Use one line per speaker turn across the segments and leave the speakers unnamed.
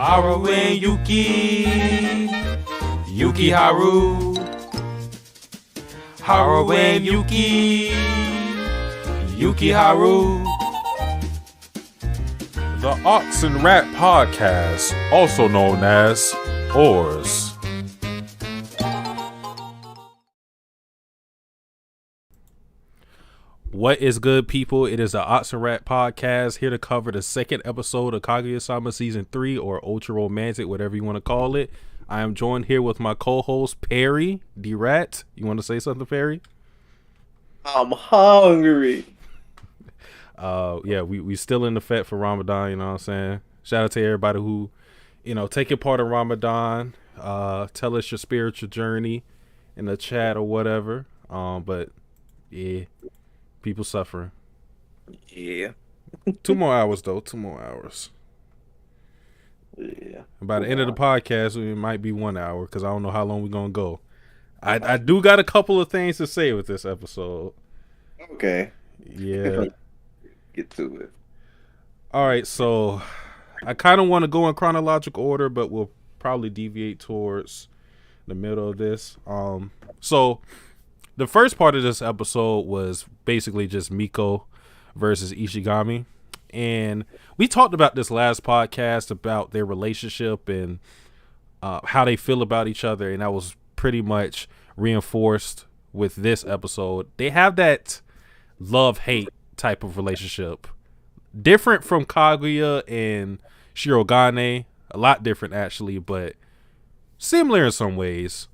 Haru and Yuki. Yuki Haru. Haru and Yuki. Yuki Haru.
The Ox and Rat Podcast, also known as Oars. What is good, people? It is the Ox and Rat Podcast, here to cover the second episode of Kaguya-sama Season 3, or Ultra Romantic, whatever you want to call it. I am joined here with my co-host, Perry, D-Rat. You want to say something, Perry?
I'm hungry.
Yeah, we still in the fete for Ramadan, you know what I'm saying? Shout out to everybody who, taking part in Ramadan. Tell us your spiritual journey in the chat or whatever. But yeah, people suffering.
Yeah.
2 more hours though. 2 more hours.
Yeah.
By the end of the podcast, it might be 1 hour because I don't know how long we're gonna go. I do got a couple of things to say with this episode.
Okay.
Yeah.
Get to it.
All right, so I kind of want to go in chronological order, but we'll probably deviate towards the middle of this. So the first part of this episode was basically just Miko versus Ishigami. And we talked about this last podcast about their relationship and how they feel about each other. And that was pretty much reinforced with this episode. They have that love-hate type of relationship. Different from Kaguya and Shirogane. A lot different, actually, but similar in some ways.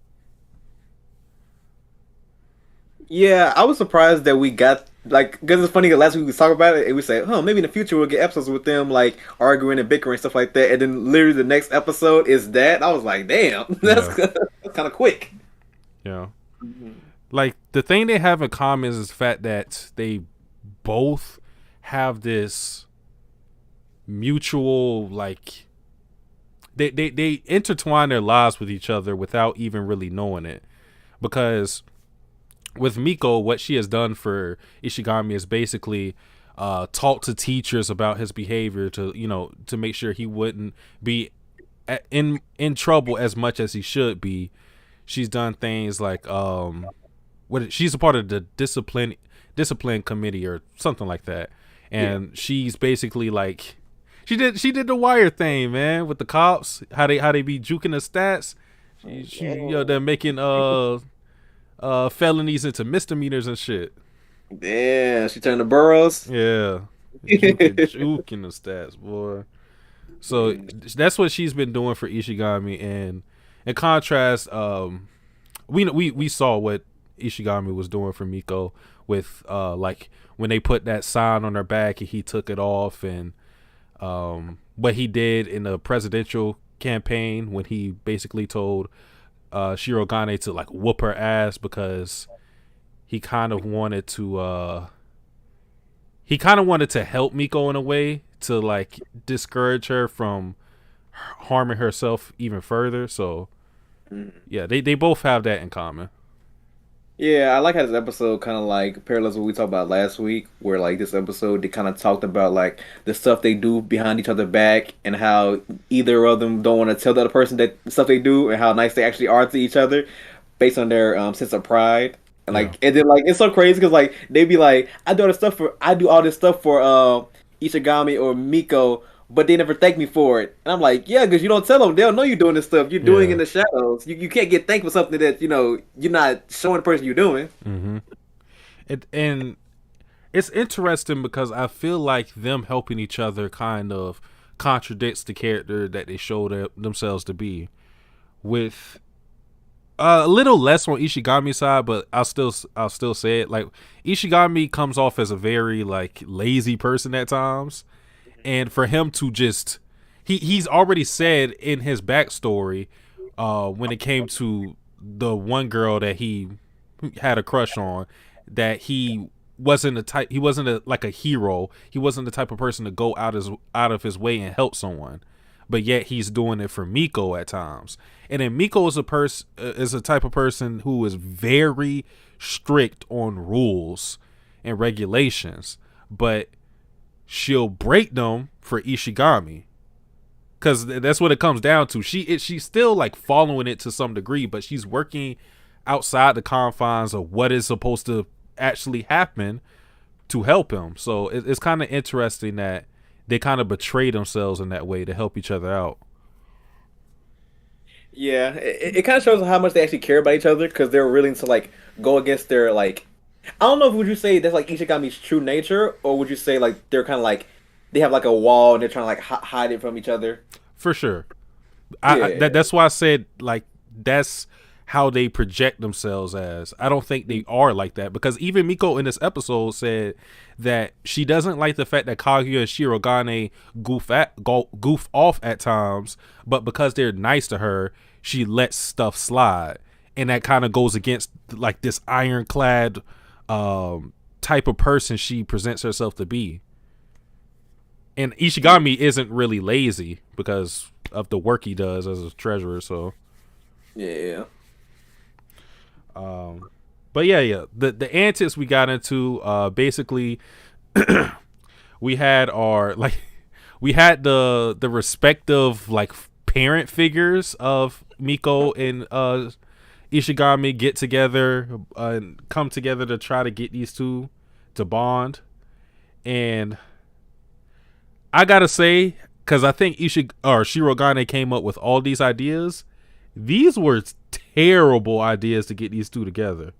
Yeah, I was surprised that we got, because it's funny, last week we talked about it, and we said, maybe in the future we'll get episodes with them, arguing and bickering and stuff like that, and then literally the next episode is that. I was like, damn, that's kind of quick.
Yeah. Mm-hmm. Like, the thing they have in common is the fact that they both have this mutual, they intertwine their lives with each other without even really knowing it. Because with Miko, what she has done for Ishigami is basically talk to teachers about his behavior to make sure he wouldn't be in trouble as much as he should be. She's done things like she's a part of the discipline committee or something like that, and she's basically she did the wire thing, man, with the cops, how they be juking the stats. They're making felonies into misdemeanors and shit.
Yeah, she turned the boroughs.
Yeah, juking the stats, boy. So that's what she's been doing for Ishigami, and in contrast, we saw what Ishigami was doing for Miko with when they put that sign on her back and he took it off, and what he did in the presidential campaign when he basically told Shirogane to whoop her ass because he kind of wanted to help Miko in a way to discourage her from harming herself even further. So yeah, they both have that in common.
Yeah, I like how this episode kind of parallels what we talked about last week, where this episode they kind of talked about the stuff they do behind each other's back and how either of them don't want to tell the other person that the stuff they do and how nice they actually are to each other based on their sense of pride. And and then it's so crazy because they be like, I do all this stuff for Ishigami or Miko, but they never thank me for it. And I'm like, yeah, because you don't tell them. They'll know you're doing this stuff. You're doing it in the shadows. You can't get thanked for something that, you're not showing the person you're doing.
Mm-hmm. And it's interesting because I feel like them helping each other kind of contradicts the character that they show themselves to be. With a little less on Ishigami's side, but I'll still say it. Ishigami comes off as a very lazy person at times. And for him to just, he's already said in his backstory, when it came to the one girl that he had a crush on, that he wasn't a hero. He wasn't the type of person to go out of his way and help someone. But yet he's doing it for Miko at times. And then Miko is a type of person who is very strict on rules and regulations, but she'll break them for Ishigami. because that's what it comes down to. She's still like following it to some degree, but she's working outside the confines of what is supposed to actually happen to help him. So it's kind of interesting that they kind of betray themselves in that way to help each other out.
Yeah, it kind of shows how much they actually care about each other because they're willing to like go against their like. I don't know if would you say that's like Ishigami's true nature, or would you say like they're kind of like they have like a wall and they're trying to like hide it from each other.
For sure.
Yeah.
That's why I said like that's how they project themselves as. I don't think they are like that, because even Miko in this episode said that she doesn't like the fact that Kaguya and Shirogane goof off at times, but because they're nice to her, she lets stuff slide, and that kind of goes against like this ironclad type of person she presents herself to be. And Ishigami isn't really lazy because of the work he does as a treasurer, so
yeah.
But yeah, the antics we got into, basically, we had the respective like parent figures of Miko and Ishigami get together and come together to try to get these two to bond. And I gotta say, because I think Shirogane came up with all these ideas, these were terrible ideas to get these two together.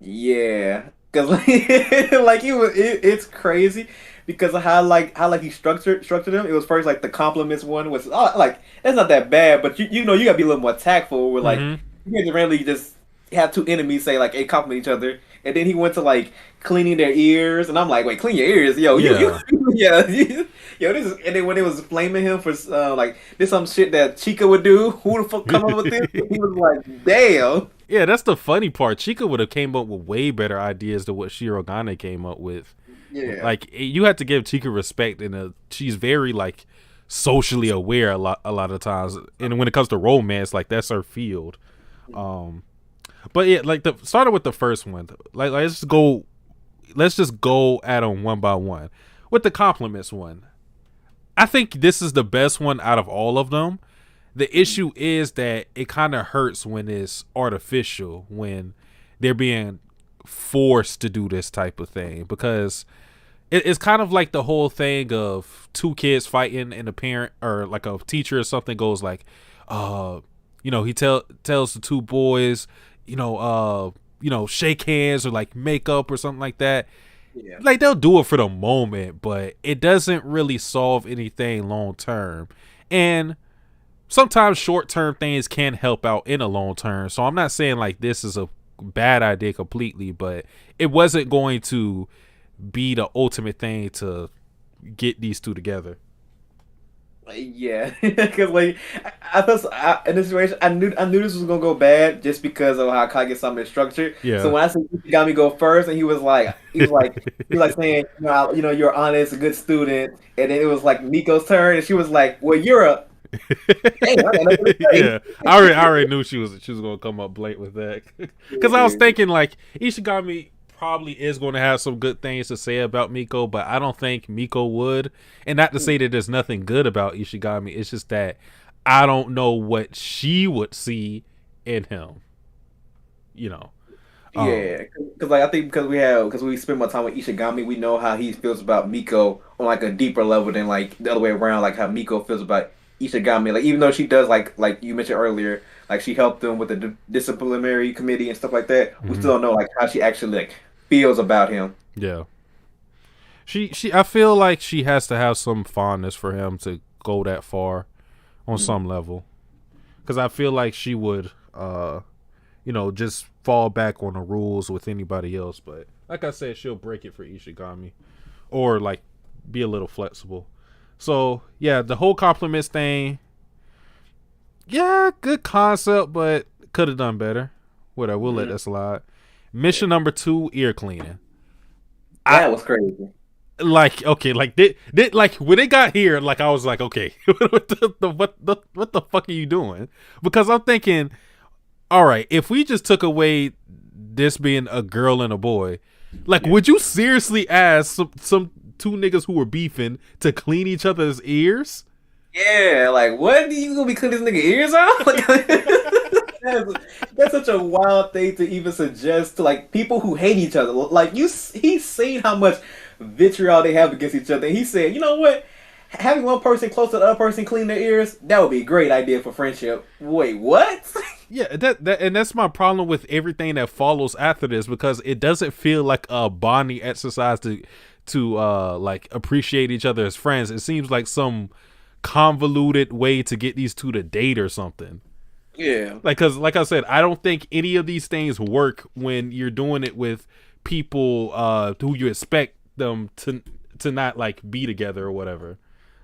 Yeah, because like it's crazy because of how he structured them. It was first like the compliments one was like that's not that bad, but you know you gotta be a little more tactful. Where like you can't randomly just have two enemies say like, "Hey, compliment each other," and then he went to like cleaning their ears, and I'm like, "Wait, clean your ears, yo, yeah." Yo, this is, and then when they was blaming him for like this some shit that Chica would do, who the fuck come up with this? He was like, damn.
Yeah, that's the funny part. Chica would have came up with way better ideas than what Shirogane came up with.
Yeah,
like you have to give Chica respect, and she's very like socially aware a lot of times. And when it comes to romance, like that's her field. But yeah, like started with the first one. Like let's just go at them one by one with the compliments one. I think this is the best one out of all of them. The issue is that it kind of hurts when it's artificial, when they're being forced to do this type of thing, because it's kind of like the whole thing of two kids fighting and a parent or like a teacher or something goes like, he tells the two boys, shake hands or like make up or something like that. Yeah. Like they'll do it for the moment, but it doesn't really solve anything long term. And sometimes short term things can help out in a long term. So I'm not saying like this is a bad idea completely, but it wasn't going to be the ultimate thing to get these two together.
Yeah, because like I thought in this situation, I knew this was gonna go bad just because of how Kaguya-sama is structured.
Yeah.
So when I said he got me go first, and he was like saying, you're honest, a good student, and then it was like Miko's turn, and she was like, well, you're a.
Yeah, I already knew she was gonna come up blank with that, because I was thinking like Ishigami probably is going to have some good things to say about Miko, but I don't think Miko would. And not to say that there's nothing good about Ishigami, it's just that I don't know what she would see in him.
Yeah, because like I think because we spend more time with Ishigami, we know how he feels about Miko on like a deeper level than like the other way around, like how Miko feels about Ishigami. Like even though she does like you mentioned earlier, like she helped them with the disciplinary committee and stuff like that, we still don't know like how she actually like feels about him.
Yeah. She I feel like she has to have some fondness for him to go that far on some level. Cuz I feel like she would just fall back on the rules with anybody else, but like I said, she'll break it for Ishigami or like be a little flexible. So, yeah, the whole compliments thing, yeah, good concept, but could have done better. Whatever, we'll let that slide. Mission number 2, ear cleaning.
That was crazy.
Like, okay, like did like when they got here, like I was like, okay, what the fuck are you doing? Because I'm thinking, all right, if we just took away this being a girl and a boy, like, would you seriously ask some two niggas who were beefing to clean each other's ears?
Yeah, like what? You gonna be cutting this nigga ears out? Like, that's such a wild thing to even suggest to like people who hate each other. Like he's seen how much vitriol they have against each other. And he said, you know what? Having one person close to the other person clean their ears, that would be a great idea for friendship. Wait, what?
Yeah, that and that's my problem with everything that follows after this, because it doesn't feel like a bonding exercise to like appreciate each other as friends. It seems like some convoluted way to get these two to date or something.
Yeah.
Like, cause like I said, I don't think any of these things work when you're doing it with people who you expect them to not like be together or whatever.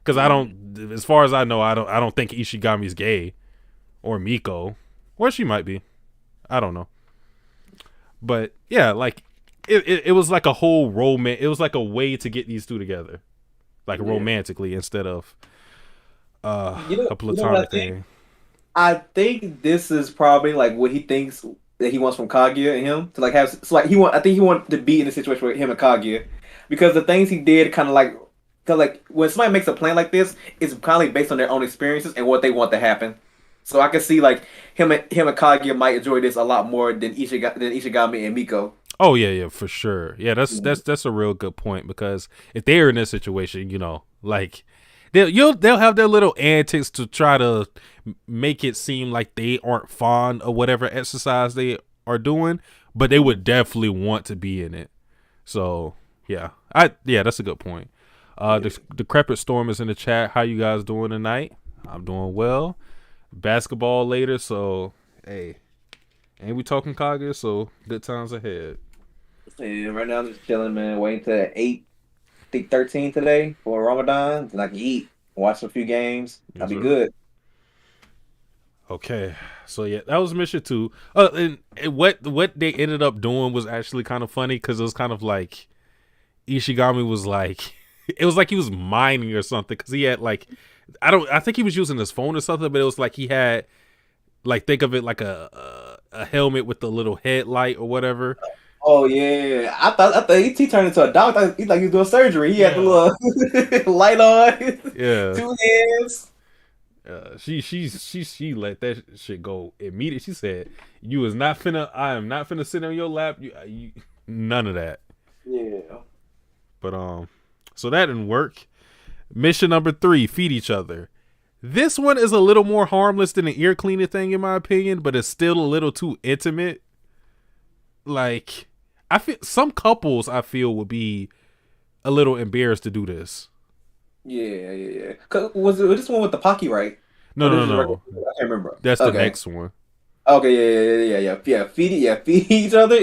Cause I don't, as far as I know, I don't think Ishigami's gay or Miko, or she might be. I don't know. But yeah, like it was like a whole romance. It was like a way to get these two together, like romantically instead of a platonic thing.
I think this is probably like what he thinks that he wants from Kaguya and him to like have. So like he want. I think he wanted to be in a situation with him and Kaguya because the things he did kind of like. Cause like when somebody makes a plan like this, it's kind of like based on their own experiences and what they want to happen. So I can see like him and Kaguya might enjoy this a lot more than Ishigami and Miko.
Oh yeah, for sure. Yeah,
Mhm.
that's a real good point, because if they're in this situation, you know, like they'll have their little antics to try to make it seem like they aren't fond of whatever exercise they are doing, but they would definitely want to be in it. So yeah, that's a good point.
Yeah.
The Decrepit Storm is in the chat. How you guys doing tonight? I'm doing well. Basketball later, so hey, ain't we talking Kaguya? So good times ahead.
And right now I'm just chilling, man. Waiting to 8, I think 13 today for Ramadan. Then I can eat, watch a few games. I'll
Yes,
be
sir.
good.
Okay, so yeah, that was mission 2. And what they ended up doing was actually kind of funny, because it was kind of like Ishigami was like, it was like he was mining or something, because he had like, I think he was using his phone or something, but it was like he had like, think of it like a helmet with the little headlight or whatever.
Oh yeah, I thought he turned into a doctor. He like he was doing surgery. He had the
Yeah,
little light on,
yeah.
2 hands.
She let that shit go immediately. She said, "You is not finna. I am not finna sit on your lap. You none of that."
Yeah,
But so that didn't work. Mission number 3: feed each other. This one is a little more harmless than an ear cleaning thing, in my opinion, but it's still a little too intimate. Like, I feel some couples I feel would be a little embarrassed to do this.
yeah. Was this one with the Pocky, right?
No,
Or this
no,
was a regular?
no.
I can't remember.
That's the
Okay,
next one.
okay, yeah. Feed each other.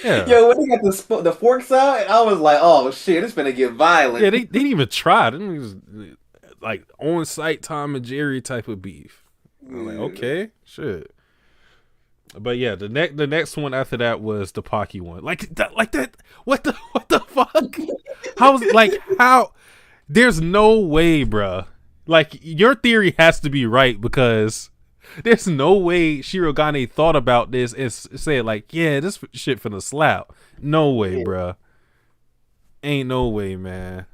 Yeah.
Yo, when they got the forks out, I was like, oh shit, it's gonna get
Yeah,
violent.
they didn't even try. They didn't even, like, on site Tom and Jerry type of beef. I'm like,
Yeah.
okay, shit. But yeah, the next one after that was the Pocky one. Like that. What the fuck? How? There's no way, bruh. Like, your theory has to be right, because there's no way Shirogane thought about this and said like, yeah, this shit finna slap. No way,
Yeah.
bruh. Ain't no way, man.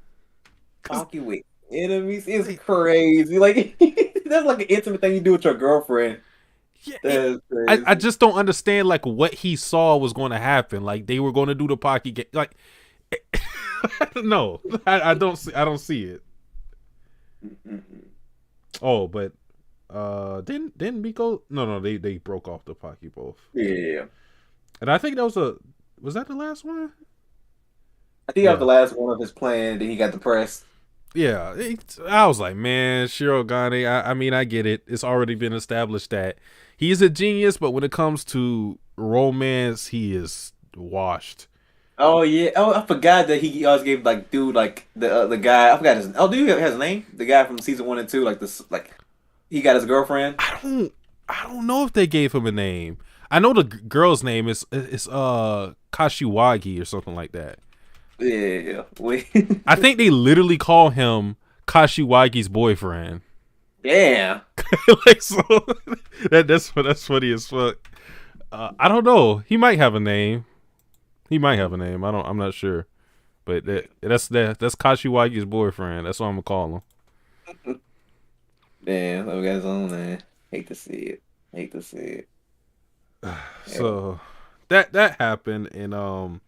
Cause
Pocky with enemies is crazy. Like that's like an intimate thing you do with your girlfriend.
yeah,
That's
I
crazy.
just don't understand like what he saw was going to happen. Like, they were going to do the Pocky game. Like, no, I don't see it.
Mm-mm.
Oh, but didn't Miko? No, they broke off the Pocky both.
Yeah.
And I think that was that the last one?
I think that was
Yeah.
the last one of his plan. Then he got depressed.
Yeah, I was like, man, Shirogane. I mean, I get it. It's already been established that he's a genius, but when it comes to romance, he is washed.
Oh yeah. Oh, I forgot that he always gave like dude like the guy. I forgot his. Oh, do you have his name? The guy from season 1 and 2. Like this. Like he got his girlfriend.
I don't, I don't know if they gave him a name. I know the girl's name is Kashiwagi or something like that.
Yeah. Wait.
I think they literally call him Kashiwagi's boyfriend.
Yeah.
Like, so that's funny as fuck. I don't know. He might have a name. He might have a name. I'm not sure. But that's Kashiwagi's boyfriend. That's what I'm gonna call him.
Damn, that guy's on man. Hate to see it. Hate to see it. Yeah.
So that happened, and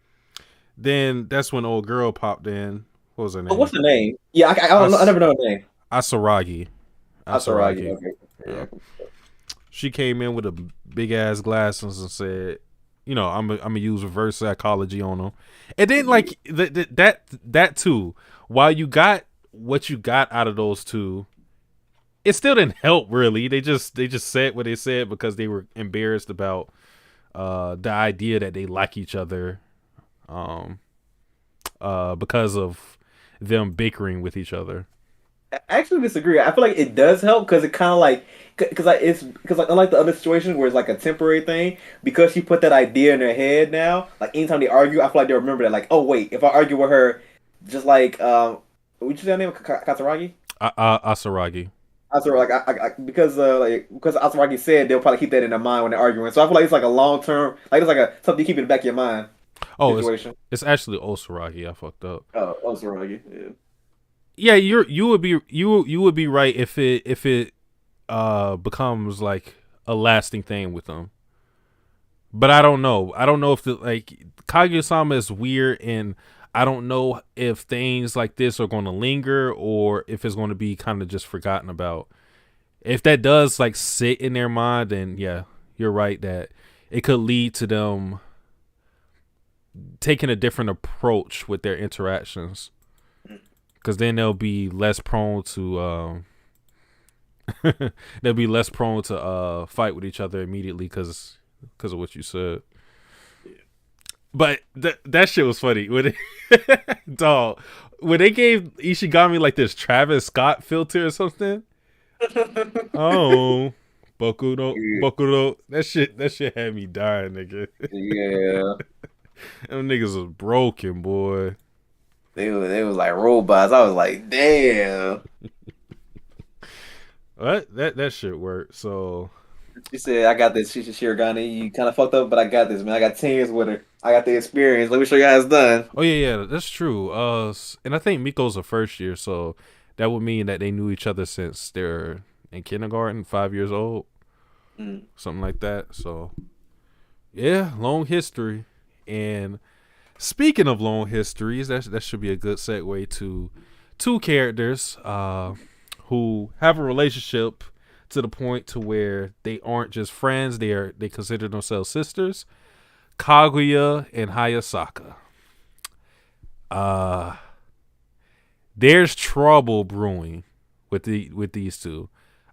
then that's when old girl popped in. What was her
Oh, what's
name?
the name? Yeah, I don't know. I
As
never know her name.
Asaragi.
Asaragi.
Asaragi.
Okay.
Yeah.
Yeah.
She came in with a big ass glasses and said, "You know, I'm gonna use reverse psychology on them." And then like that too. While you got what you got out of those two, it still didn't help really. They just said what they said because they were embarrassed about the idea that they like each other, um because of them bickering with each other.
I actually disagree. I feel like it does help because it kind of like because like it's because like unlike the other situations where it's like a temporary thing, because she put that idea in their head now. Like anytime they argue, I feel like they remember that. Like, oh wait, if I argue with her, just like what you say her name? Katsuragi?
Asaragi.
Katsuragi, because Katsuragi said they'll probably keep that in their mind when they're arguing. So I feel like it's like a long term, like it's like a something you keep in the back of your mind
Oh,
situation.
it's actually Osaragi. I fucked up.
Oh, Katsuragi. Yeah.
Yeah, you would be right if it becomes like a lasting thing with them. But I don't know. I don't know if the like Kaguya-sama is weird, and I don't know if things like this are going to linger or if it's going to be kind of just forgotten about. If that does like sit in their mind, then yeah, you're right that it could lead to them taking a different approach with their interactions, because then they'll be less prone to they'll be less prone to fight with each other immediately because of what you said. But that shit was funny when dog, when they gave Ishigami like this Travis Scott filter or something. Oh, Bokudo. That shit had me dying, nigga.
Yeah.
Them niggas was broken, boy.
They was like robots. I was like, damn.
What? That shit worked. So
She said, I got this. She Shirogane. You kind of fucked up, but I got this, man. I got 10 years with her. I got the experience. Let me show you how it's done.
oh yeah, that's true. And I think Miko's a first year, so that would mean that they knew each other since they're in kindergarten, 5 years old,
Mm.
something like that. So yeah, long history. And speaking of long histories, that should be a good segue to two characters who have a relationship to the point to where they aren't just friends; they consider themselves sisters. Kaguya and Hayasaka. Uh, there's trouble brewing with these two.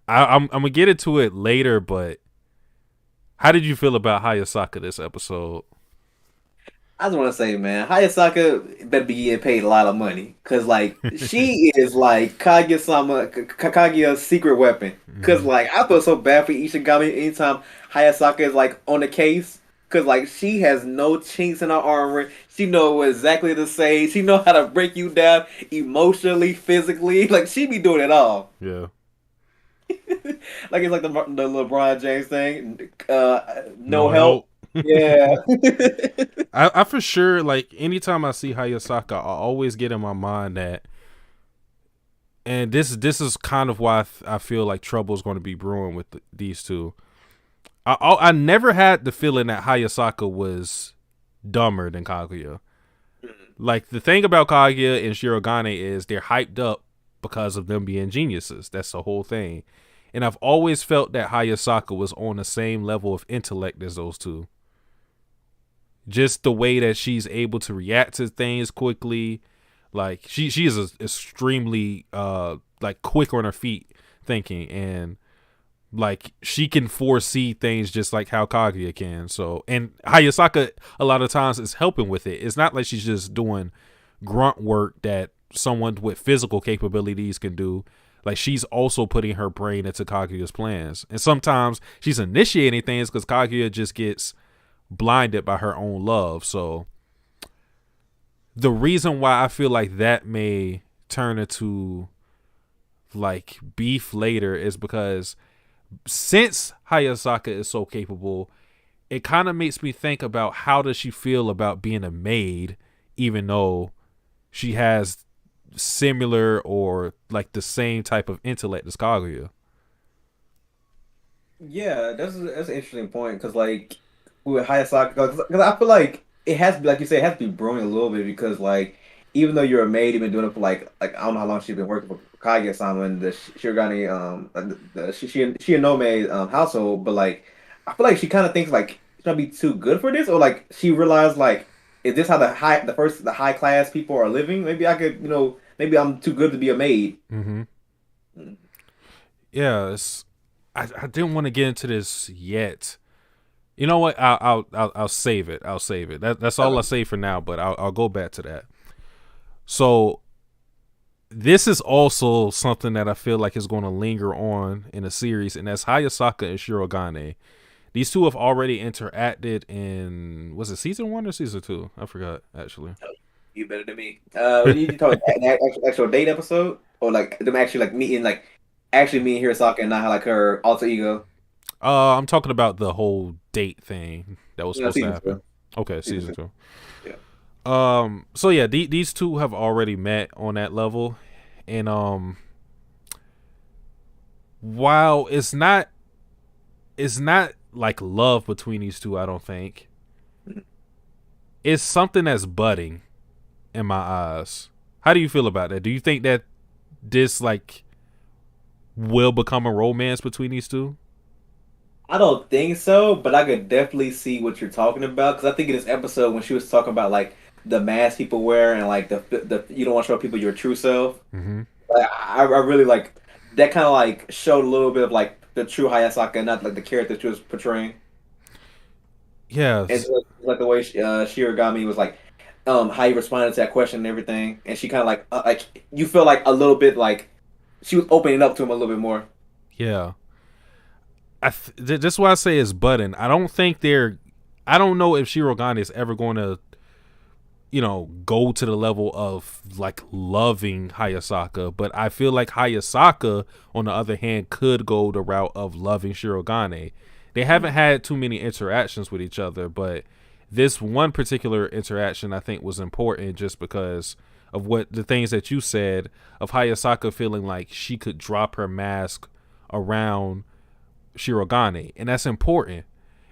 I'm gonna get into it later, but how did you feel about Hayasaka this episode?
I just want to say, man, Hayasaka better be getting paid a lot of money. Because, like, she is, like, Kaguya-sama, Kaguya's secret weapon. Because,
Mhm.
like, I feel so bad for Ishigami anytime Hayasaka is, like, on the case. Because, like, she has no chinks in her armor. She know what exactly to say. She know how to break you down emotionally, physically. Like, she be doing it all.
Yeah.
Like, it's like the LeBron James thing. No
No
help.
help.
Yeah.
I for sure, like, anytime I see Hayasaka, I always get in my mind that, and this is kind of why I feel like trouble is going to be brewing with these two. I never had the feeling that Hayasaka was dumber than Kaguya. Like, the thing about Kaguya and Shirogane is they're hyped up because of them being geniuses. That's the whole thing. And I've always felt that Hayasaka was on the same level of intellect as those two. Just the way that she's able to react to things quickly. Like, she is extremely like quick on her feet thinking, and like she can foresee things just like how Kaguya can. So, and Hayasaka a lot of times is helping with it. It's not like she's just doing grunt work that someone with physical capabilities can do. Like, she's also putting her brain into Kaguya's plans, and sometimes she's initiating things because Kaguya just gets blinded by her own love. So the reason why I feel like that may turn into like beef later is because since Hayasaka is so capable, it kind of makes me think about how does she feel about being a maid, even though she has similar or like the same type of intellect as Kaguya.
Yeah, that's an interesting point because like with Hayasaka, because I feel like it has to be like you say, it has to be brewing a little bit because like even though you're a maid, you've been doing it for like I don't know how long she's been working for Kaguya-sama and the Shirogane the Shiinome household, but like I feel like she kind of thinks like she's gonna be too good for this, or like she realized like is this how the high class people are living? Maybe I could maybe I'm too good to be a maid.
Mm-hmm. Yeah, I didn't want to get into this yet. You know what? I'll save it. I'll save it. That's all I say for now. But I'll go back to that. So this is also something that I feel like is going to linger on in a series, and that's Hayasaka and Shirogane. These two have already interacted in, was it season 1 or season 2? I forgot actually.
You better than me. You talk an actual date episode, or like them actually like meeting, like actually meeting Hirosaka and not like her alter ego.
I'm talking about the whole date thing that was supposed to
Season
happen.
two.
Okay, season 2.
Yeah.
So yeah, these two have already met on that level, and while it's not like love between these two, I don't think it's something that's budding in my eyes. How do you feel about that? Do you think that this like will become a romance between these two?
I don't think so, but I could definitely see what you're talking about because I think in this episode when she was talking about like the mask people wear and like the you don't want to show people your true self.
Mm-hmm.
Like, I really like that kind of like showed a little bit of like the true Hayasaka, not like the character she was portraying.
Yeah.
And so, like the way Shirogami was like, how he responded to that question and everything, and she kind of like you feel like a little bit like she was opening up to him a little bit more.
Yeah. This is why I say it's budding. I don't know if Shirogane is ever going to, go to the level of like loving Hayasaka, but I feel like Hayasaka, on the other hand, could go the route of loving Shirogane. They haven't had too many interactions with each other, but this one particular interaction I think was important just because of what the things that you said of Hayasaka feeling like she could drop her mask around Shirogane, and that's important.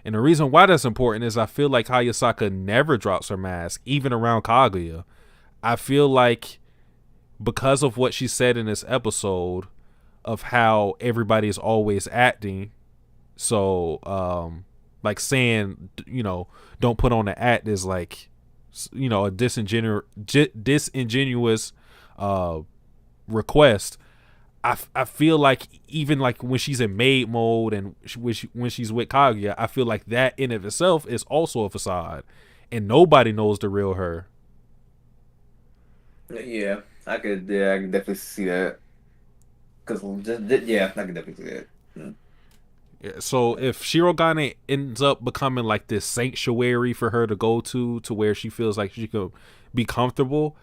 And the reason why that's important is I feel like Hayasaka never drops her mask, even around Kaguya. I feel like because of what she said in this episode of how everybody is always acting, so like saying, don't put on the act is like, a disingenuous request. I feel like even like when she's in maid mode and when she's with Kaguya, I feel like that in of itself is also a facade, and nobody knows the real her.
Yeah, I could definitely see that. Cause yeah, I could definitely see that.
Yeah, so if Shirogane ends up becoming like this sanctuary for her to go to where she feels like she could be comfortable,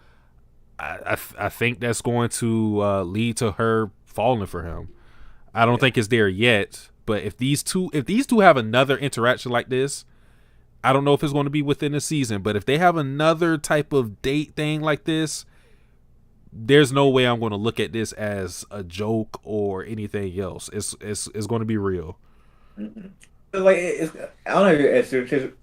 I think that's going to lead to her falling for him. I don't think it's there yet, but if these two have another interaction like this, I don't know if it's going to be within the season, but if they have another type of date thing like this, there's no way I'm going to look at this as a joke or anything else. It's going to be real.
Mm-hmm. Like I don't know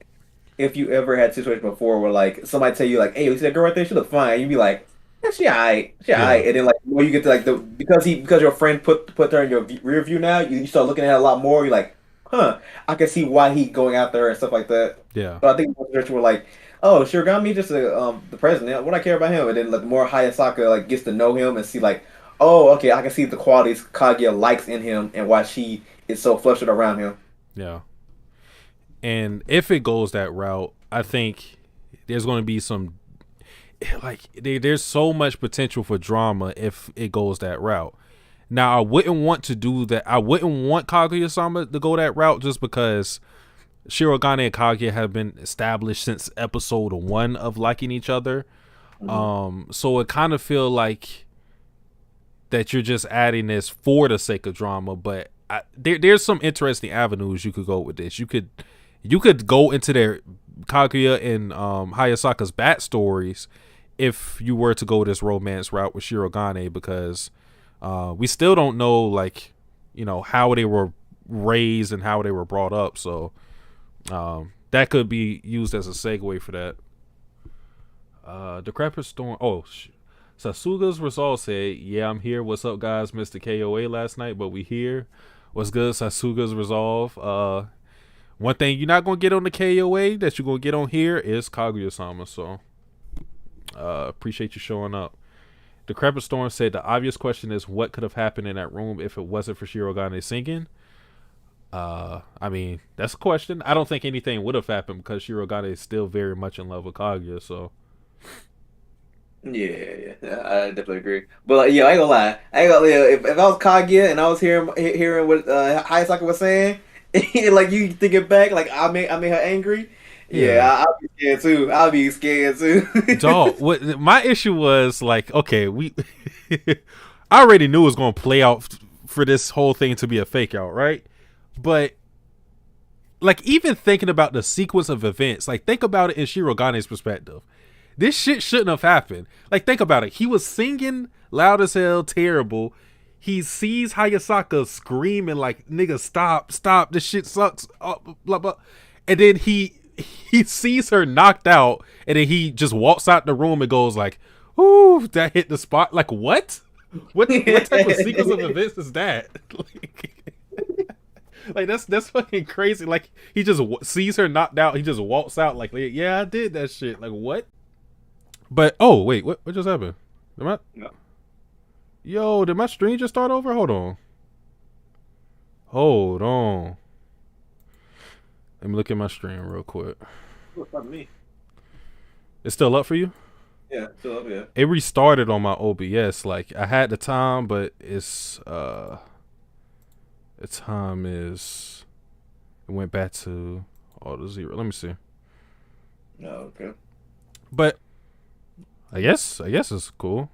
if you ever had a situation before where like somebody tell you like, "Hey, you see that girl right there? She look fine." You'd be like, "Yeah, she alright, and then like when you get to like because your friend put her in your rear view now, you start looking at her a lot more. You're like, "Huh, I can see why he going after her and stuff like that."
Yeah.
But I think most church were like, "Oh, Shirogami just the president. What I care about him?" And then like the more Hayasaka like gets to know him and see like, "Oh, okay, I can see the qualities Kaguya likes in him and why she is so flustered around him."
Yeah. And if it goes that route, I think there's going to be some like there's so much potential for drama if it goes that route. Now, I wouldn't want to do that. I wouldn't want Kaguya-sama to go that route just because Shirogane and Kaguya have been established since episode 1 of liking each other. Mm-hmm. So it kind of feel like that you're just adding this for the sake of drama, but there's some interesting avenues you could go with this. You could go into their Kaguya and Hayasaka's backstories if you were to go this romance route with Shirogane, because we still don't know, like, you know, how they were raised and how they were brought up. So that could be used as a segue for that. Decrepit Storm. Sasuga's resolve said, "Yeah, I'm here. What's up, guys? Missed the KOA last night, but we here. What's good, Sasuga's resolve? One thing you're not gonna get on the KOA that you're gonna get on here is Kaguya-sama. So, appreciate you showing up." Decrepit Storm said, "The obvious question is what could have happened in that room if it wasn't for Shirogane singing." I mean, that's a question. I don't think anything would have happened because Shirogane is still very much in love with Kaguya. So.
Yeah, I definitely agree. But like, yeah, I ain't gonna lie. I ain't gonna lie. If I was Kaguya and I was hearing what Hayasaka was saying, like you thinking back, like I made her angry. Yeah, I'll be scared too. I'll be scared too.
Dog, what my issue was, like, okay, I already knew it was gonna play out for this whole thing to be a fake out, right? But like, even thinking about the sequence of events, like, think about it in Shirogane's perspective. This shit shouldn't have happened. Like, think about it. He was singing loud as hell, terrible. He sees Hayasaka screaming like, "Nigga, stop, this shit sucks." Blah, blah. And then he sees her knocked out, and then he just walks out the room and goes like, "Ooh, that hit the spot." Like, what? What type of sequence of events is that? Like that's fucking crazy. Like, he just sees her knocked out. He just walks out like, "Yeah, I did that shit." Like, what? But wait, what just happened? No. Yo, did my stream just start over? Hold on. Let me look at my stream real quick.
What's up, me?
It's still up for you?
Yeah, still up. Yeah.
It restarted on my OBS. Like, I had the time, but it's the time is, it went back to all the zero. Let me see.
No, okay.
But I guess it's cool.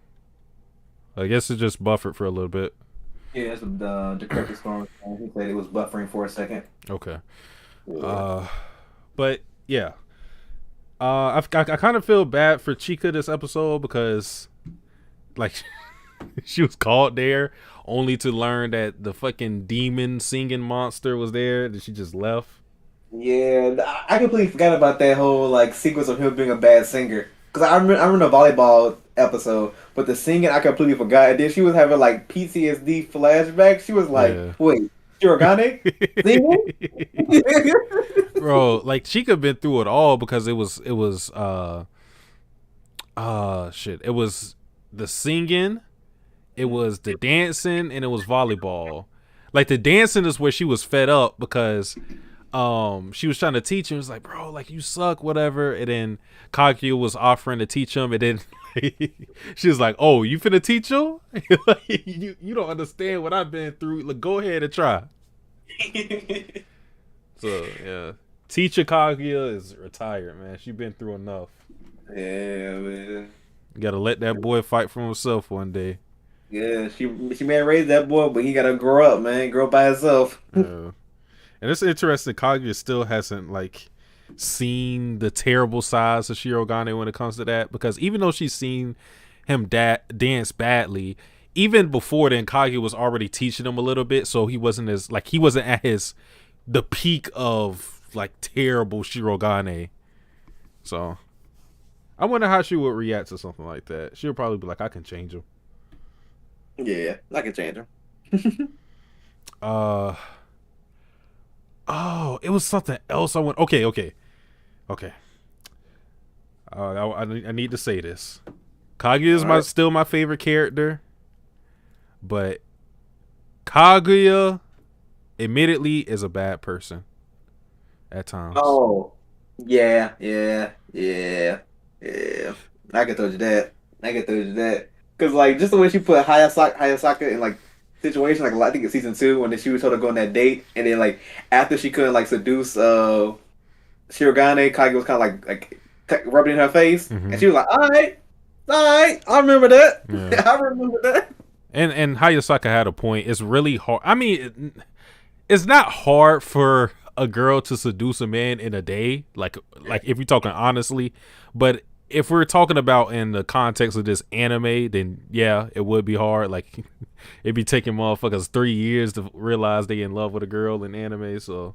I guess it just buffered for a little bit.
Yeah, that's the Decrepit Storm. He said it was buffering for a second.
Okay. But yeah. I kind of feel bad for Chika this episode because, like, she was called there only to learn that the fucking demon singing monster was there, that she just left.
Yeah, I completely forgot about that whole like sequence of him being a bad singer. Cause I remember the volleyball episode, but the singing I completely forgot. And then she was having like PTSD flashbacks. She was like, "Wait, Shirogane singing?"
Bro, like, she could have been through it all because it was it was the singing, it was the dancing, and it was volleyball. Like, the dancing is where she was fed up because she was trying to teach him. It was like, "Bro, like, you suck, whatever." And then Kaguya was offering to teach him, and then she was like, "Oh, you finna teach him? you don't understand what I've been through. Like, go ahead and try." So yeah, teacher Kaguya is retired, man. She been through enough.
Yeah, man.
You gotta let that boy fight for himself one day.
Yeah, she may raise that boy, but he gotta grow up, man. Grow up by himself.
Yeah. And it's interesting, Kaguya still hasn't, like, seen the terrible sides of Shirogane when it comes to that, because even though she's seen him dance badly, even before then, Kaguya was already teaching him a little bit, so he wasn't at the peak of, like, terrible Shirogane. So I wonder how she would react to something like that. She'll probably be like, "I can change him."
Yeah, I can change him.
Oh, it was something else I want. Okay. I need to say this. Kaguya is still my favorite character, but Kaguya, admittedly, is a bad person at times.
Oh, yeah. I can tell you that. Because, like, just the way she put Hayasaka in, like, situation, like, I think it's season 2 when she was told to go on that date, and then, like, after she couldn't, like, seduce Shirogane, Kaguya was kind of like rubbing in her face, and she was like, all right, I remember that. Yeah. I remember that.
And Hayasaka had a point. It's really hard. I mean, it's not hard for a girl to seduce a man in a day, like if you're talking honestly, but if we're talking about in the context of this anime, then yeah, it would be hard. Like it'd be taking motherfuckers 3 years to realize they in love with a girl in anime. So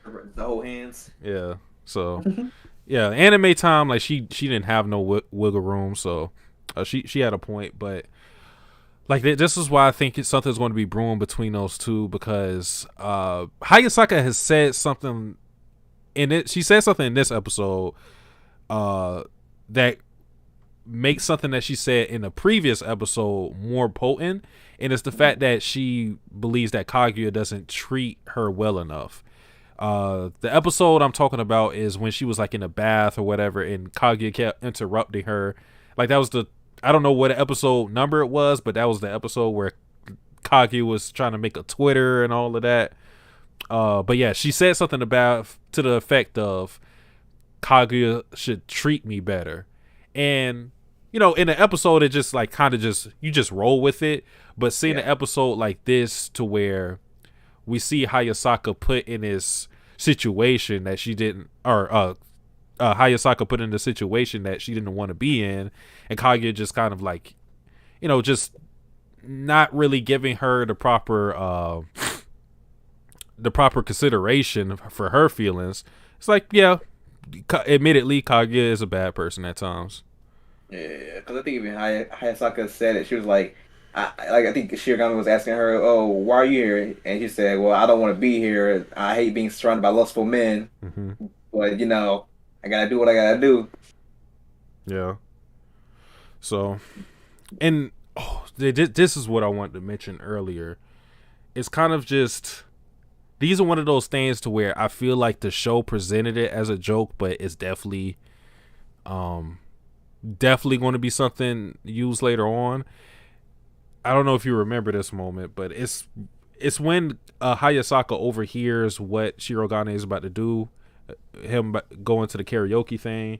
The whole hands.
yeah, so yeah, anime time. Like she didn't have no wiggle room, so she had a point. But like this is why I think something's going to be brewing between those two, because Hayasaka has said something in it. She said something in this episode that makes something that she said in a previous episode more potent, and it's the fact that she believes that Kaguya doesn't treat her well enough. The episode I'm talking about is when she was like in a bath or whatever, and Kaguya kept interrupting her. Like that was I don't know what episode number it was, but that was the episode where Kaguya was trying to make a Twitter and all of that. But yeah, she said something about to the effect of Kaguya should treat me better. And you know, in the episode it just like kind of just you just roll with it. But seeing an episode like this to where we see Hayasaka put in this situation that she didn't, or Hayasaka put in the situation that she didn't want to be in, and Kaguya just kind of like, you know, just not really giving her the proper consideration for her feelings. It's like, yeah, admittedly, Kaguya is a bad person at times.
Yeah, because I think even Hayasaka said it. She was like, I think Shirogane was asking her, "Oh, why are you here?" And she said, "Well, I don't want to be here. I hate being surrounded by lustful men. But you know, I gotta do what I gotta do."
Yeah. So, and this is what I wanted to mention earlier. It's kind of just, these are one of those things to where I feel like the show presented it as a joke, but it's definitely going to be something used later on. I don't know if you remember this moment, but it's when Hayasaka overhears what Shirogane is about to do, him going to the karaoke thing,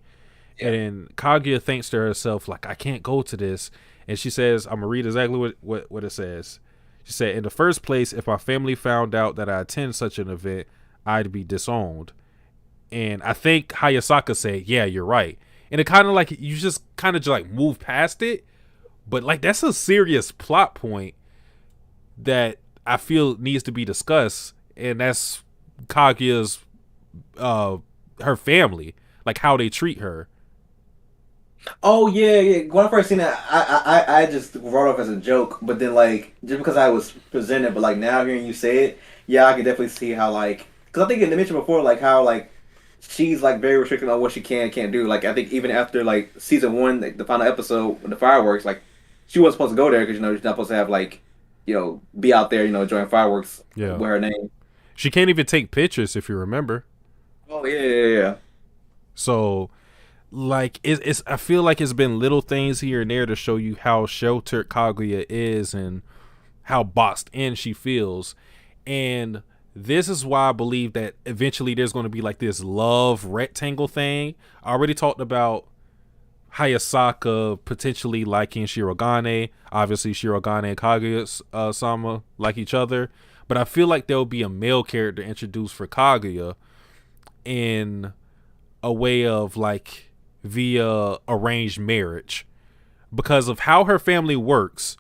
and Kaguya thinks to herself like, I can't go to this, and she says, I'm gonna read exactly what it says. She said, in the first place, if my family found out that I attend such an event, I'd be disowned. And I think Hayasaka said, yeah, you're right. And it kind of like, you just kind of just like move past it. But like, that's a serious plot point that I feel needs to be discussed. And that's Kaguya's, her family, like how they treat her.
Oh yeah. When I first seen that, I just wrote off as a joke. But then like just because I was presented, but like now hearing you say it, yeah, I can definitely see how like, because I think they mentioned before like how like she's like very restricted on what she can and can't do. Like I think even after like season one, like, the final episode with the fireworks, like she wasn't supposed to go there because you know she's not supposed to have like, you know, be out there, you know, enjoying fireworks with her name.
She can't even take pictures if you remember.
Oh yeah.
So like it's I feel like it's been little things here and there to show you how sheltered Kaguya is and how boxed in she feels. And this is why I believe that eventually there's going to be like this love rectangle thing. I already talked about Hayasaka potentially liking Shirogane. Obviously Shirogane and Kaguya-sama like each other, but I feel like there'll be a male character introduced for Kaguya in a way of like via arranged marriage, because of how her family works.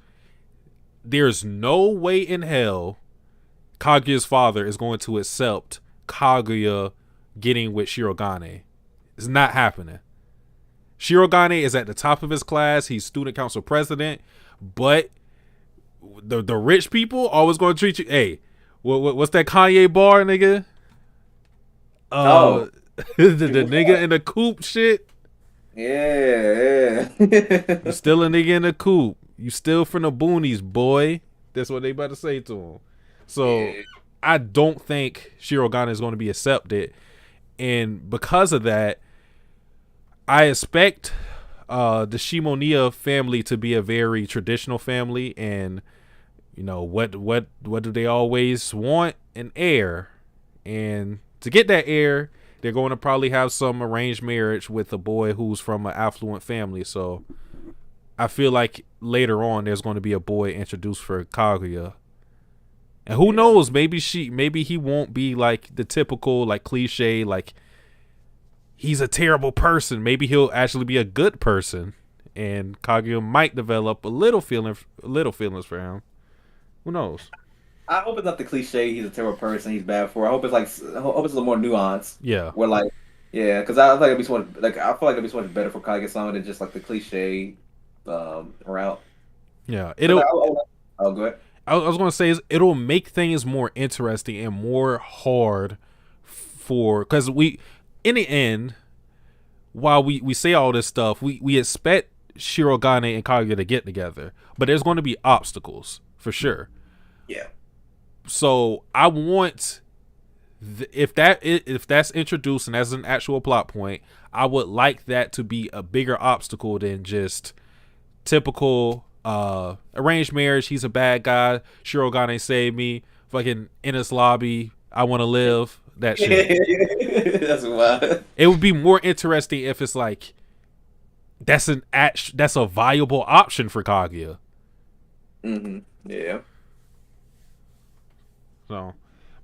There's no way in hell Kaguya's father is going to accept Kaguya getting with Shirogane. It's not happening. Shirogane is at the top of his class. He's student council president, but the rich people always going to treat you. Hey, what's that Kanye bar, nigga? The nigga in the coupe shit.
Yeah.
You still a nigga in the coupe. You still from the boonies, boy. That's what they about to say to him. So I don't think Shirogane is going to be accepted, and because of that, I expect the Shimoniya family to be a very traditional family, and you know what do they always want? An heir, and to get that heir, they're going to probably have some arranged marriage with a boy who's from an affluent family. So I feel like later on there's going to be a boy introduced for Kaguya. And who knows, maybe he won't be like the typical like cliche like he's a terrible person. Maybe he'll actually be a good person, and Kaguya might develop a little feelings for him. Who knows?
I hope it's not the cliche. He's a terrible person. He's bad for. I hope it's like. I hope it's a little more nuanced.
Yeah.
Where like, yeah, because I feel like it'd be so much. Like I feel like it'd be so much better for Kaguya-sama than just like the cliche route.
Yeah.
Oh, go ahead.
I was going to say it'll make things more interesting and more hard because in the end, while we say all this stuff, we expect Shirogane and Kaguya to get together, but there's going to be obstacles for sure.
Yeah.
So I want if that's introduced and as an actual plot point, I would like that to be a bigger obstacle than just typical arranged marriage. He's a bad guy. Shirogane saved me. Fucking in his lobby. I want to live. That shit.
That's wild.
It would be more interesting if it's like that's a viable option for Kaguya.
Mm-hmm. Yeah.
So,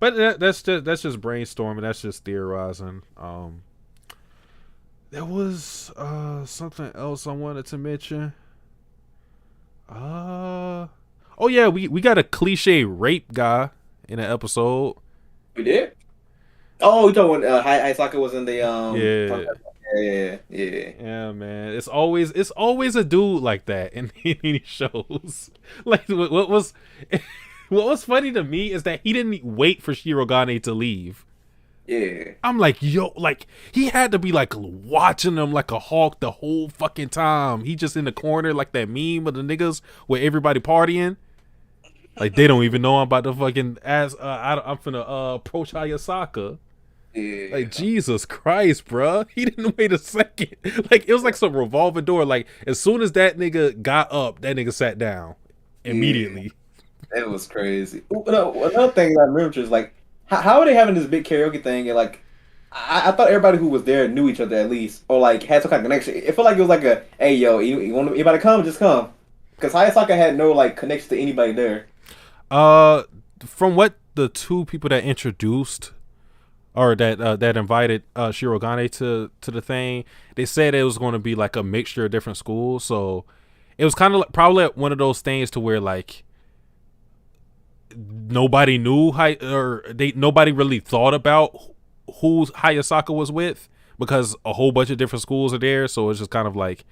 but that's just brainstorming. That's just theorizing. There was something else I wanted to mention. Oh yeah, we got a cliche rape guy in an episode.
We did. Oh, you talking when Hayasaka was in the
Yeah, man. It's always a dude like that in any shows. Like what was funny to me is that he didn't wait for Shirogane to leave.
Yeah.
I'm like, yo, like he had to be like watching them like a hawk the whole fucking time. He just in the corner like that meme of the niggas where everybody partying. Like they don't even know I'm about to fucking ask. I'm finna approach Hayasaka.
Yeah.
Like Jesus Christ, bruh. He didn't wait a second. Like it was like some revolving door. Like as soon as that nigga got up, that nigga sat down immediately.
Yeah. That was crazy. Another thing that I remember is like, how are they having this big karaoke thing? And like, I thought everybody who was there knew each other at least, or like had some kind of connection. It felt like it was like a, hey yo, you want anybody to come? Just come. Because Hayasaka had no like connection to anybody there.
From what the two people that introduced or that invited Shirogane to the thing, they said it was going to be like a mixture of different schools. So it was kind of like, probably like one of those things to where like nobody knew nobody really thought about who Hayasaka was with because a whole bunch of different schools are there. So it's just kind of like,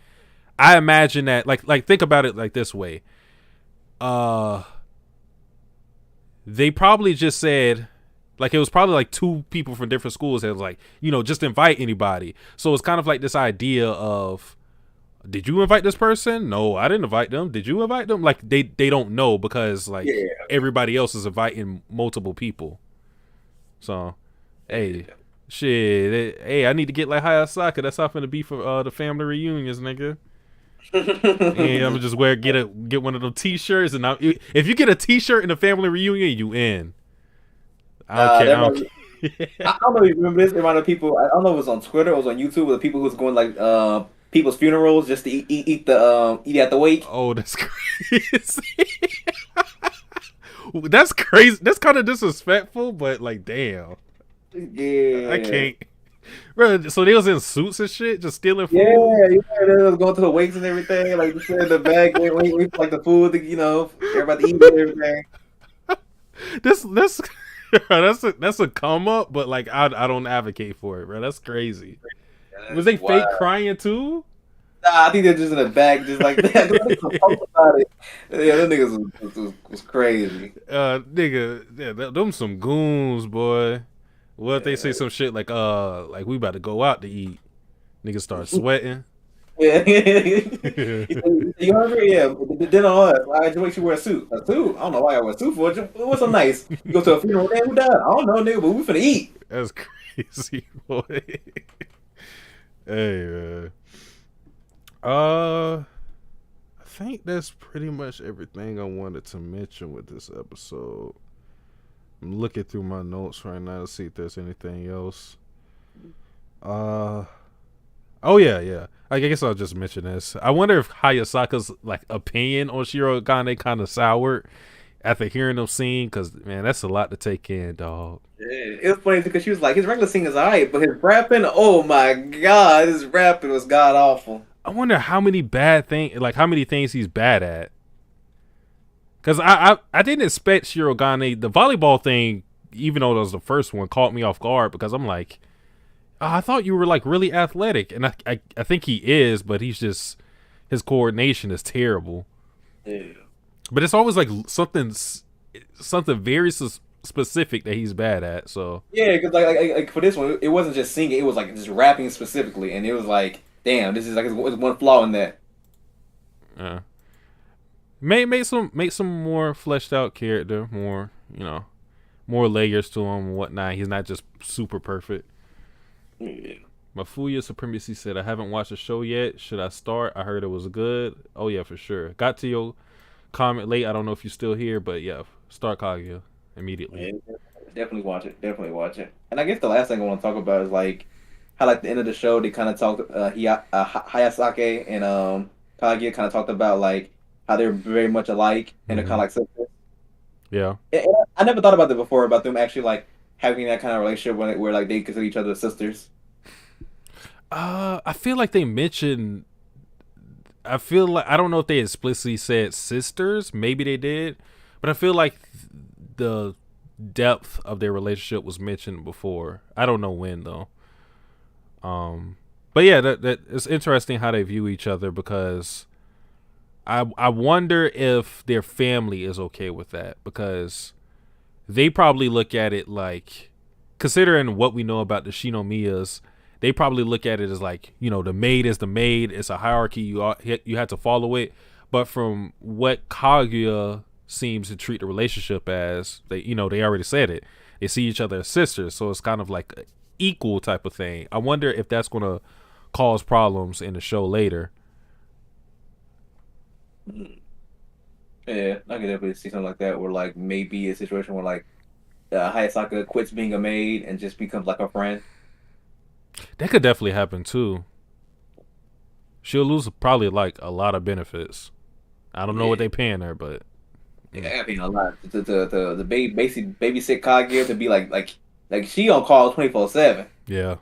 I imagine that like think about it like this way. They probably just said, like, it was probably like two people from different schools that was like, just invite anybody. So it's kind of like this idea of, did you invite this person? No, I didn't invite them. Did you invite them? Like they don't know because like everybody else is inviting multiple people. So, hey, shit, hey, I need to get like Hayasaka. That's how I'm gonna be for the family reunions, nigga. And I'm just get one of them T-shirts, and if you get a T-shirt in a family reunion, you in. I don't care.
I don't know if you remember this. Amount of people. I don't know if it was on Twitter, or it was on YouTube, with the people who was going like people's funerals just to eat at the wake.
Oh, that's crazy. That's crazy. That's kind of disrespectful, but like, damn.
Yeah,
I can't. Bro, so they was in suits and shit, just stealing food.
Yeah, they was going to the wakes and everything. Like you said, the bag, wait, like the food, everybody eating and everything.
That's a come up, but like I don't advocate for it, bro. That's crazy. Was they fake crying too?
Nah, I think they're just in a bag, just like that. About it. Yeah, them niggas was crazy.
Nigga, yeah, them some goons, boy. What if they say some shit like we about to go out to eat? Niggas start sweating.
Yeah. You hungry? Yeah. Dinner on us. Why did you make you wear a suit? A suit? I don't know why I wear a suit for. What's so nice? You go to a funeral, man, who died? I don't know, nigga, but we finna eat.
That's crazy, boy. Hey, man. I think that's pretty much everything I wanted to mention with this episode. I'm looking through my notes right now to see if there's anything else. Oh yeah. I guess I'll just mention this. I wonder if Hayasaka's like opinion on Shirogane kind of soured after hearing them sing, because man, that's a lot to take in, dog.
Yeah, it was funny because she was like, his regular singing is alright, but his rapping, oh my god, his rapping was god awful.
I wonder how many how many things he's bad at. Because I didn't expect Shirogane. The volleyball thing, even though that was the first one, caught me off guard because I'm like, oh, I thought you were like really athletic, and I think he is, but he's just his coordination is terrible.
Yeah.
But it's always like something very specific that he's bad at. So
Yeah, because like for this one, it wasn't just singing; it was like just rapping specifically, and it was like, damn, this is like it's one flaw in that.
yeah, make some more fleshed out character, more more layers to him and whatnot. He's not just super perfect.
Yeah.
Mafuya Supremacy said, I haven't watched the show yet. Should I start? I heard it was good. Oh yeah, for sure. Got to your comment late. I don't know if you're still here, but yeah, start Kaguya immediately.
Yeah, definitely watch it. Definitely watch it. And I guess the last thing I want to talk about is like how like the end of the show they kind of talked Hayasake and Kaguya kind of talked about like how they're very much alike and they're kind of like sisters.
Yeah.
And I never thought about that before about them actually like having that kind of relationship where like they consider each other sisters.
I feel like they mentioned. I feel like I don't know if they explicitly said sisters. Maybe they did, but I feel like the depth of their relationship was mentioned before. I don't know when though. But yeah, that it's interesting how they view each other because I wonder if their family is okay with that because they probably look at it like, considering what we know about the Shinomiyas, they probably look at it as like, the maid is the maid. It's a hierarchy. You have to follow it. But from what Kaguya seems to treat the relationship as, they already said it. They see each other as sisters. So it's kind of like an equal type of thing. I wonder if that's going to cause problems in the show later.
Yeah, I could definitely see something like that where like maybe a situation where like Hayasaka quits being a maid and just becomes like a friend.
That could definitely happen too. She'll lose probably like a lot of benefits. I don't know what they paying her, but
yeah, I mean a lot. The baby basically babysit Kaguya to be like she on call 24/7.
Yeah.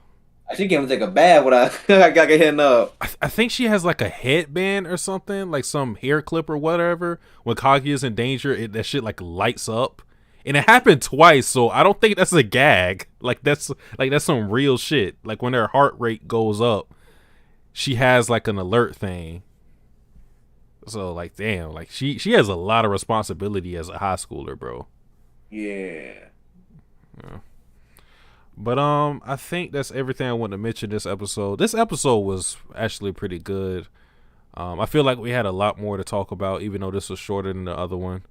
She can't even take a bath without I got hitting up.
I think she has like a headband or something, like some hair clip or whatever. When Kaguya's in danger, that shit like lights up. And it happened twice, so I don't think that's a gag. That's some real shit. Like when her heart rate goes up, she has like an alert thing. So like, damn, like she has a lot of responsibility as a high schooler, bro.
Yeah.
But I think that's everything I want to mention this episode. This episode was actually pretty good. I feel like we had a lot more to talk about, even though this was shorter than the other one.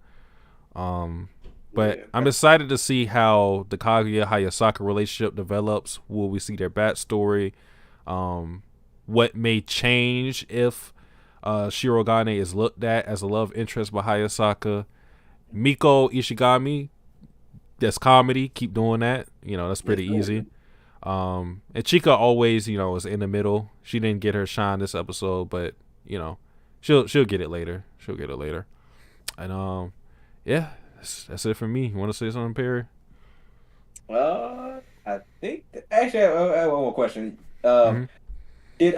But yeah, I'm excited to see how the Kaguya Hayasaka relationship develops. Will we see their backstory? What may change if Shirogane is looked at as a love interest by Hayasaka? Miko Ishigami, that's comedy. Keep doing that. That's pretty easy. And Chika always, is in the middle. She didn't get her shine this episode, but she'll get it later. She'll get it later. And yeah. That's it for me. You want to say something, Perry?
I think actually I have one more question. Did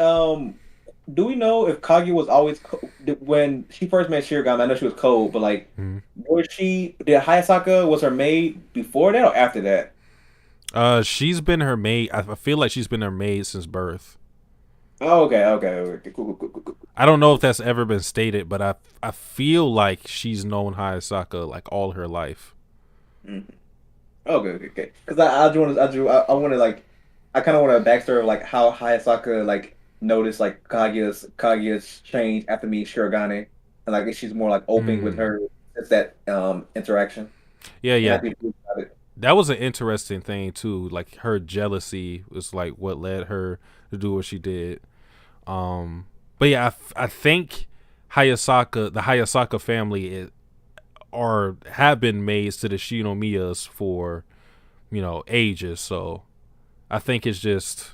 do we know if Kaguya was always when she first met Shirogane? I know she was cold, but like, did Hayasaka was her maid before that or after that?
She's been her maid. I feel like she's been her maid since birth.
Oh, okay. Cool.
I don't know if that's ever been stated, but I feel like she's known Hayasaka like all her life.
Mm-hmm. Okay. Because I want to I kind of want a backstory of like how Hayasaka like noticed like Kaguya's change after meeting Shirogane, and like she's more like open with her. It's that interaction.
Yeah. That was an interesting thing too. Like her jealousy was like what led her to do what she did. But yeah, I think the Hayasaka family have been maids to the Shinomiyas for ages. So I think it's just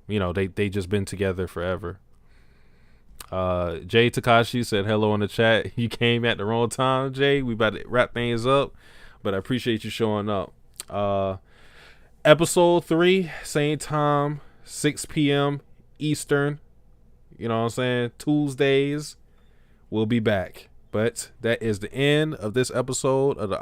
they just been together forever. Jay Takashi said hello in the chat. You came at the wrong time, Jay. We about to wrap things up, but I appreciate you showing up. Episode 3, same time, 6 p.m. Eastern. You know what I'm saying? Tuesdays, we'll be back. But that is the end of this episode of the